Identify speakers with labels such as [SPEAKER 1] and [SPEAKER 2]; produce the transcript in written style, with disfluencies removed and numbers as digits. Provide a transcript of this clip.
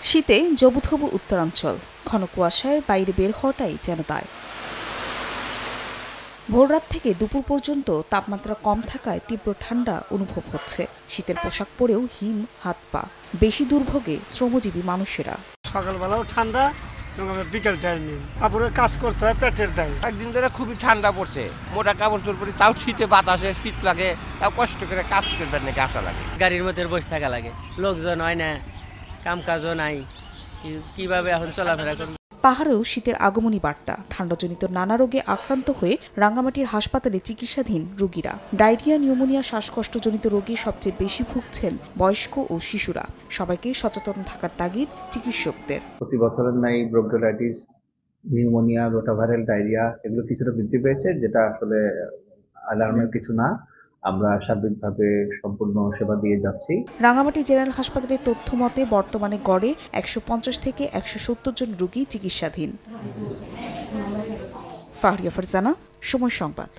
[SPEAKER 1] শীতে জবুথবু উত্তরাঞ্চল, ঘন কুয়াশায় বাইরে বের হওয়াটাই যেন দায়। ভোররাত থেকে দুপুর পর্যন্ত তাপমাত্রা কম থাকায় তীব্র ঠান্ডা অনুভব হচ্ছে। শীতের পোশাক পরেও হিম হাত পা, বেশি দুর্ভোগে শ্রমজীবী মানুষেরা।
[SPEAKER 2] সকালবেলাও ঠান্ডা এবং বিকেল টাইমে কাপড়ের কাজ করতে হয় পেটের দায়।
[SPEAKER 3] একদিন ধরে খুবই ঠান্ডা পড়ছে, মোটা কাপড় চোপড় পরি, তাও শীতে বাতাসে শীত লাগে, তাও কষ্ট করে কাজ করবার নাকি আশা লাগে।
[SPEAKER 4] গাড়ির মধ্যে বসে থাকা লাগে, লোকজন হয় না, কাম কাজও নাই, কিভাবে এখন চলাফেরা করবে।
[SPEAKER 1] পাহাড়েও শীতের আগমনী বার্তা। ঠান্ডাজনিত নানা রোগে আক্রান্ত হয়ে রাঙ্গামাটির হাসপাতালে চিকিৎসাধীন রোগীরা। ডায়রিয়া, নিউমোনিয়া, শ্বাসকষ্টজনিত রোগে সবচেয়ে বেশি ভুগছেন বয়স্ক ও শিশুরা। সবাইকে সচেতন থাকার তাগিদ চিকিৎসকদের।
[SPEAKER 5] প্রতি বছরের নাই ব্রঙ্কিওলাইটিস, নিউমোনিয়া, রোটাভাইরাল, ডায়রিয়া এগুলো কিছুটা বৃদ্ধি পেয়েছে, যেটা আসলে অ্যালার্মের কিছু না। আমরা সার্বিকভাবে সম্পূর্ণ সেবা দিয়ে যাচ্ছি।
[SPEAKER 1] রাঙ্গামাটি জেনারেল হাসপাতালের তথ্য মতে বর্তমানে গড়ে 150 থেকে 170 জন রোগী চিকিৎসাধীন। ফাহরিয়া ফারজানা, সময় সংবাদ।